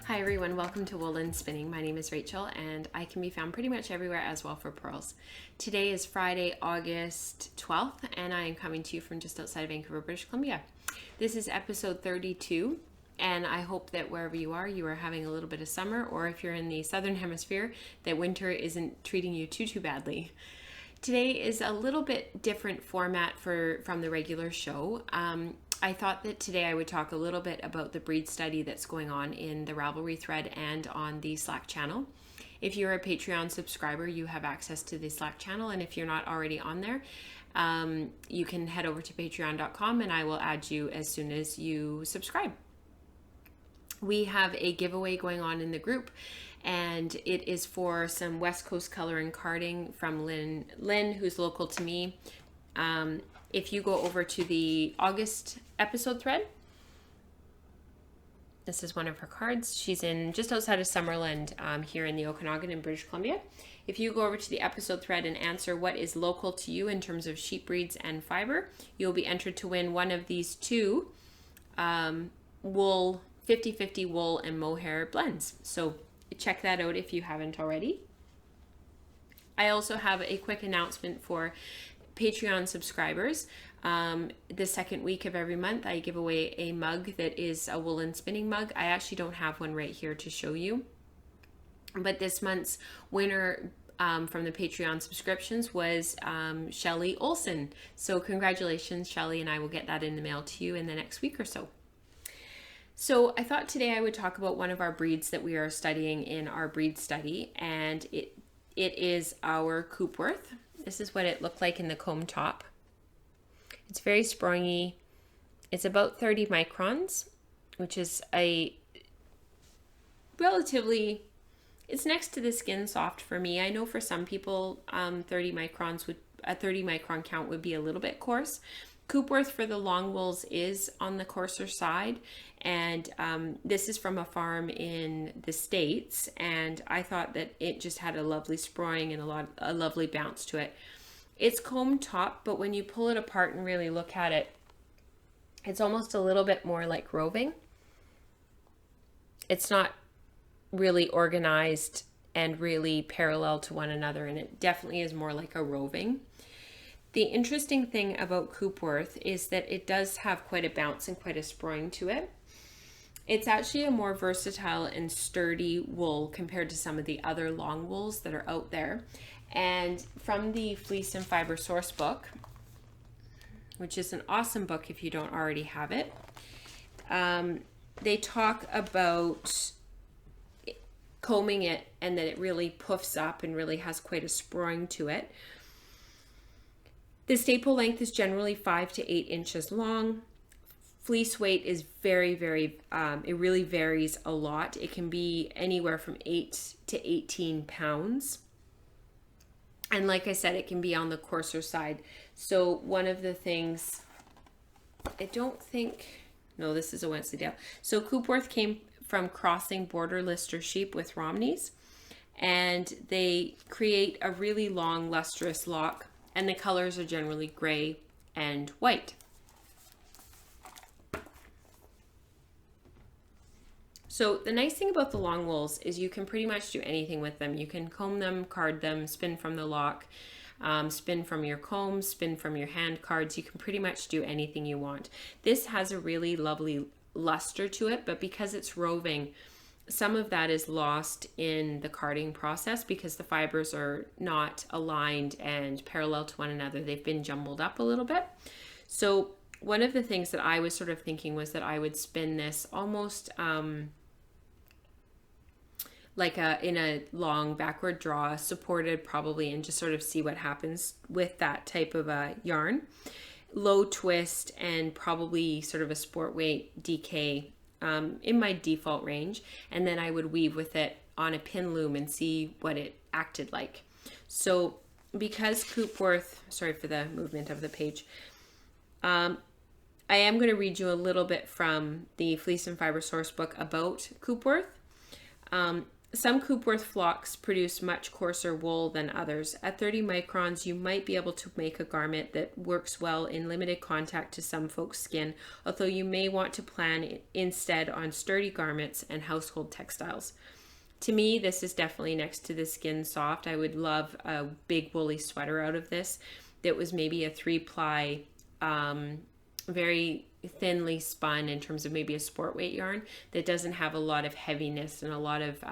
Hi everyone, welcome to Woolen Spinning. My name is Rachel and I can be found pretty much everywhere as well for pearls. Today is Friday, August 12th and I am coming to you from just outside of Vancouver, British Columbia. This is episode 32 and I hope that wherever you are having a little bit of summer, or if you're in the southern hemisphere, that winter isn't treating you too badly. Today is a little bit different format from the regular show. I thought that today I would talk a little bit about the breed study that's going on in the Ravelry thread and on the Slack channel. If you're a Patreon subscriber, you have access to the Slack channel, and if you're not already on there, you can head over to patreon.com and I will add you as soon as you subscribe. We have a giveaway going on in the group, and it is for some West Coast color and carding from Lynn, who's local to me. If you go over to the August episode thread, this is one of her cards. She's in just outside of Summerland here in the Okanagan in British Columbia. If you go over to the episode thread and answer what is local to you in terms of sheep breeds and fiber, you'll be entered to win one of these two wool 50-50 wool and mohair blends. So check that out if you haven't already. I also have a quick announcement for Patreon subscribers. The second week of every month, I give away a mug that is a woolen spinning mug. I actually don't have one right here to show you, but this month's winner from the Patreon subscriptions was Shelly Olson. So congratulations, Shelly, and I will get that in the mail to you in the next week or so. So I thought today I would talk about one of our breeds that we are studying in our breed study, and it is our Coopworth. This is what it looked like in the comb top. It's very springy. It's about 30 microns, which is a relatively, it's next to the skin soft for me. I know for some people, 30 micron count would be a little bit coarse. Coopworth for the long wools is on the coarser side, and this is from a farm in the States, and I thought that it just had a lovely sproing and a lovely bounce to it. It's comb top, but when you pull it apart and really look at it, it's almost a little bit more like roving. It's not really organized and really parallel to one another, and it definitely is more like a roving. The interesting thing about Coopworth is that it does have quite a bounce and quite a sproing to it. It's actually a more versatile and sturdy wool compared to some of the other long wools that are out there. And from the Fleece and Fiber source book, which is an awesome book if you don't already have it, they talk about combing it and that it really puffs up and really has quite a sproing to it. The staple length is generally 5 to 8 inches long. Fleece weight is very, it really varies a lot. It can be anywhere from 8 to 18 pounds. And like I said, it can be on the coarser side. So one of the things, no, this is a Wensleydale. So Coopworth came from crossing border Lister sheep with Romneys, and they create a really long lustrous lock, and the colors are generally gray and white. So the nice thing about the long wools is you can pretty much do anything with them. You can comb them, card them, spin from the lock, spin from your comb, spin from your hand cards. You can pretty much do anything you want. This has a really lovely luster to it, but because it's roving, some of that is lost in the carding process because the fibers are not aligned and parallel to one another. They've been jumbled up a little bit. So one of the things that I was sort of thinking was that I would spin this almost like in a long backward draw, supported probably, and just sort of see what happens with that type of a yarn. Low twist and probably sort of a sport weight DK in my default range, and then I would weave with it on a pin loom and see what it acted like. So because Coopworth, sorry for the movement of the page, I am going to read you a little bit from the Fleece and Fiber source book about Coopworth. Some Coopworth flocks produce much coarser wool than others. At 30 microns, you might be able to make a garment that works well in limited contact to some folks' skin, although you may want to plan instead on sturdy garments and household textiles. To me, this is definitely next to the skin soft. I would love a big woolly sweater out of this that was maybe a 3-ply, very thinly spun in terms of maybe a sport weight yarn that doesn't have a lot of heaviness and a lot of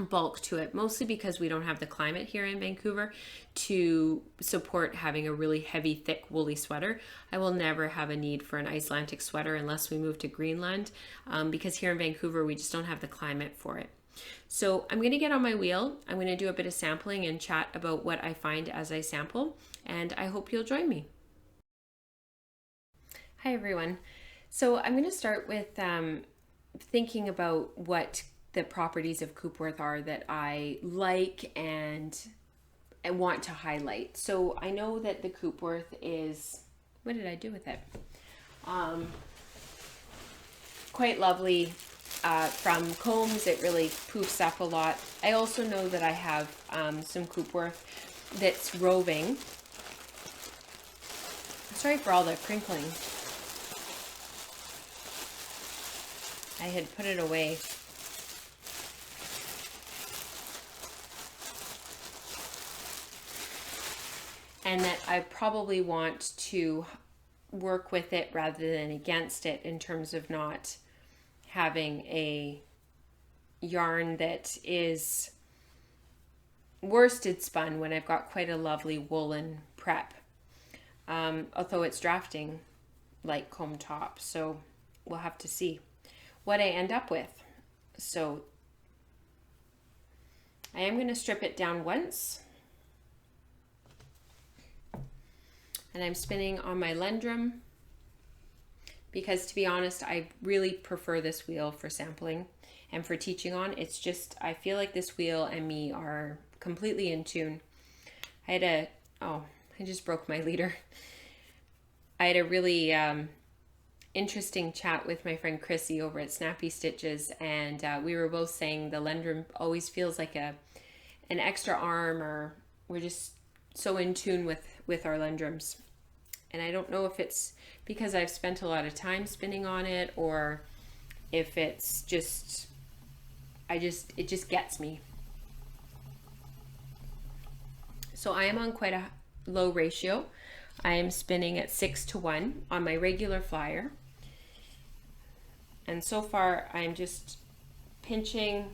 bulk to it, mostly because we don't have the climate here in Vancouver to support having a really heavy, thick, woolly sweater. I will never have a need for an Icelandic sweater unless we move to Greenland, because here in Vancouver we just don't have the climate for it. So I'm going to get on my wheel. I'm going to do a bit of sampling and chat about what I find as I sample, and I hope you'll join me. Hi everyone. So I'm going to start with thinking about what the properties of Coopworth are that I like and want to highlight. So I know that the Coopworth is, what did I do with it? Quite lovely from combs. It really poofs up a lot. I also know that I have some Coopworth that's roving. Sorry for all the crinkling. I had put it away. And that I probably want to work with it rather than against it in terms of not having a yarn that is worsted spun when I've got quite a lovely woolen prep. Although it's drafting like comb top, so we'll have to see what I end up with. So I am going to strip it down once, and I'm spinning on my Lendrum because, to be honest, I really prefer this wheel for sampling and for teaching on. It's just, I feel like this wheel and me are completely in tune. I just broke my leader. I had a really interesting chat with my friend Chrissy over at Snappy Stitches, and we were both saying the Lendrum always feels like an extra arm, or we're just so in tune with our Lendrums. And I don't know if it's because I've spent a lot of time spinning on it, or if it's just, it just gets me. So I am on quite a low ratio. I am spinning at 6:1 on my regular flyer. And so far I'm just pinching,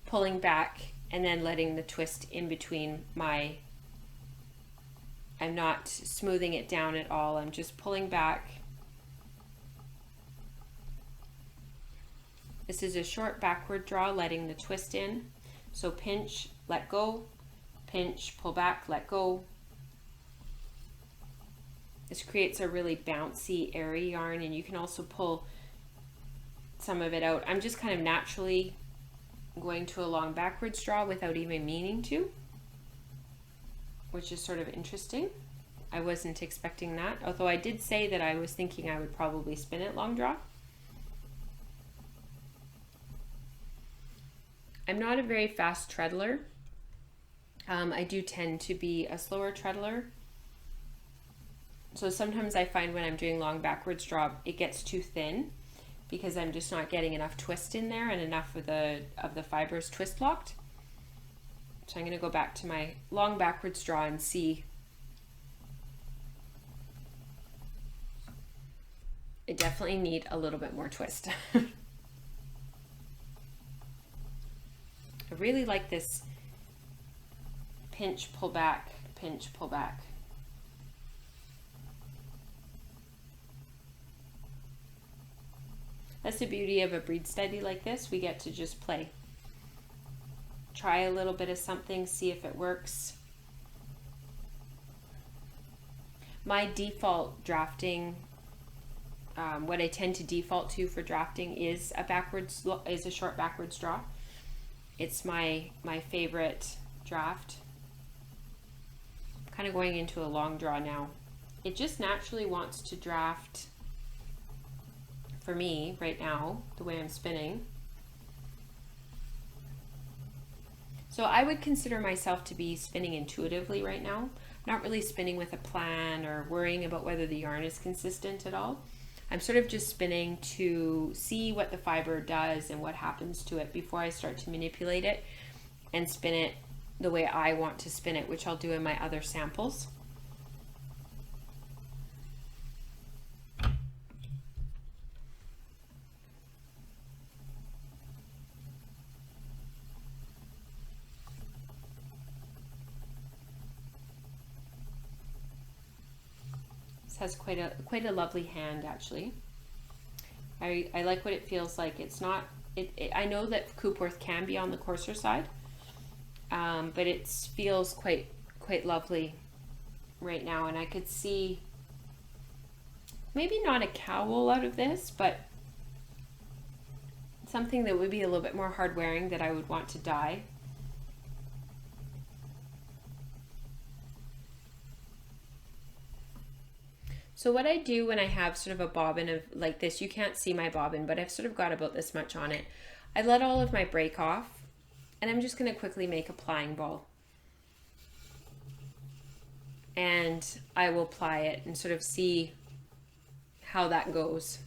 pulling back, and then letting the twist in between I'm not smoothing it down at all. I'm just pulling back. This is a short backward draw, letting the twist in. So pinch, let go, pinch, pull back, let go. This creates a really bouncy, airy yarn, and you can also pull some of it out. I'm just kind of naturally going to a long backwards draw without even meaning to, which is sort of interesting. I wasn't expecting that, although I did say that I was thinking I would probably spin it long draw. I'm not a very fast treadler. I do tend to be a slower treadler. So sometimes I find when I'm doing long backwards draw, it gets too thin because I'm just not getting enough twist in there and enough of the fibers twist locked. So I'm going to go back to my long backwards draw and see. I definitely need a little bit more twist. I really like this pinch, pull back, pinch, pull back. That's the beauty of a breed study like this. We get to just play. Try a little bit of something, see if it works. My default drafting, what I tend to default to for drafting is a short backwards draw. It's my favorite draft. I'm kind of going into a long draw now. It just naturally wants to draft for me right now, the way I'm spinning. So I would consider myself to be spinning intuitively right now, not really spinning with a plan or worrying about whether the yarn is consistent at all. I'm sort of just spinning to see what the fiber does and what happens to it before I start to manipulate it and spin it the way I want to spin it, which I'll do in my other samples. Has quite a lovely hand, actually. I like what it feels like. It's not I know that Coopworth can be on the coarser side, but it feels quite lovely right now, and I could see maybe not a cowl out of this, but something that would be a little bit more hard wearing that I would want to dye. So what I do when I have sort of a bobbin of like this, you can't see my bobbin, but I've sort of got about this much on it. I let all of my break off, and I'm just going to quickly make a plying ball. And I will ply it and sort of see how that goes.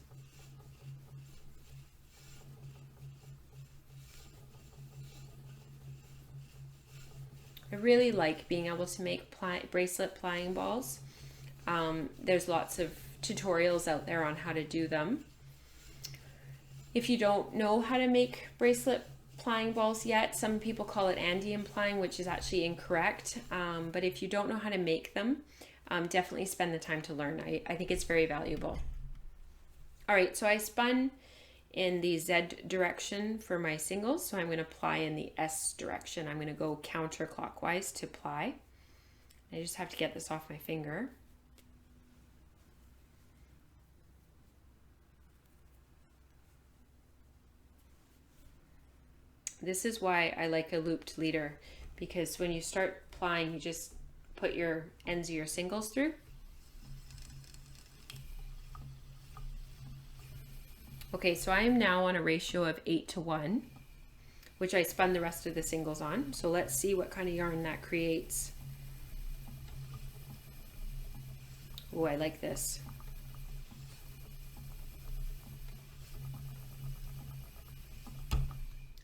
I really like being able to make bracelet plying balls. There's lots of tutorials out there on how to do them. If you don't know how to make bracelet plying balls yet, some people call it Andean plying, which is actually incorrect. But if you don't know how to make them, definitely spend the time to learn. I think it's very valuable. All right, so I spun in the Z direction for my singles, so I'm going to ply in the S direction. I'm going to go counterclockwise to ply. I just have to get this off my finger. This is why I like a looped leader, because when you start plying, you just put your ends of your singles through. Okay, so I am now on a ratio of 8:1, which I spun the rest of the singles on. So let's see what kind of yarn that creates. Oh, I like this.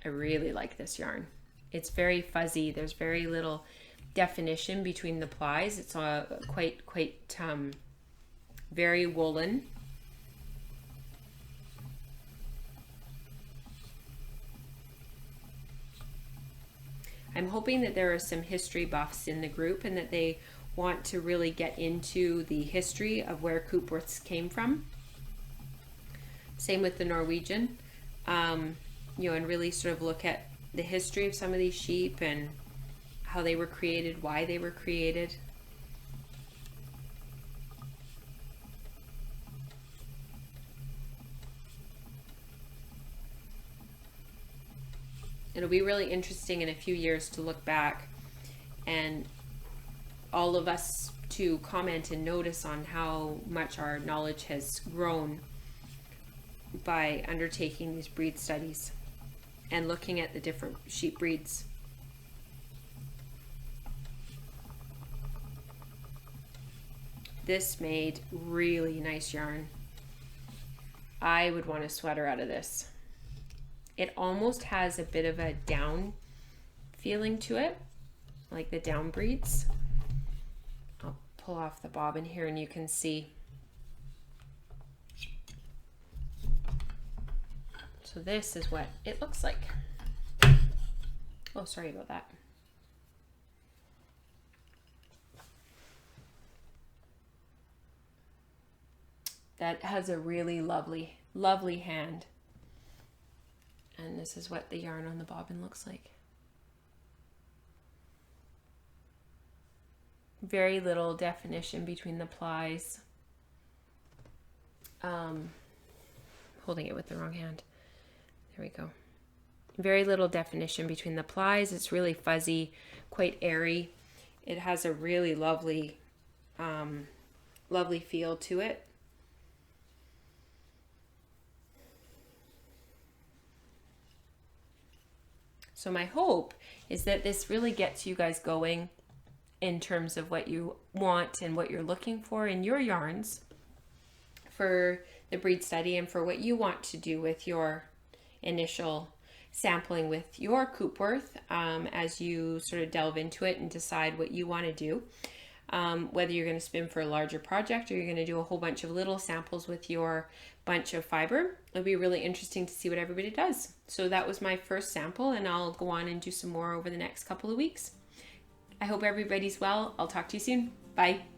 I really like this yarn. It's very fuzzy. There's very little definition between the plies. It's quite very woolen. I'm hoping that there are some history buffs in the group and that they want to really get into the history of where Coopworths came from. Same with the Norwegian. You know, and really sort of look at the history of some of these sheep and how they were created, why they were created. It'll be really interesting in a few years to look back and all of us to comment and notice on how much our knowledge has grown by undertaking these breed studies and looking at the different sheep breeds. This made really nice yarn. I would want a sweater out of this. It almost has a bit of a down feeling to it, like the down breeds. I'll pull off the bobbin here and you can see. So this is what it looks like. Oh, sorry about that. That has a really lovely, lovely hand. And this is what the yarn on the bobbin looks like. Very little definition between the plies. Holding it with the wrong hand. There we go. Very little definition between the plies. It's really fuzzy, quite airy. It has a really lovely, lovely feel to it. So my hope is that this really gets you guys going in terms of what you want and what you're looking for in your yarns for the breed study and for what you want to do with your initial sampling with your Coopworth as you sort of delve into it and decide what you want to do. Whether you're going to spin for a larger project or you're going to do a whole bunch of little samples with your bunch of fiber. It'll be really interesting to see what everybody does. So that was my first sample, and I'll go on and do some more over the next couple of weeks. I hope everybody's well. I'll talk to you soon. Bye.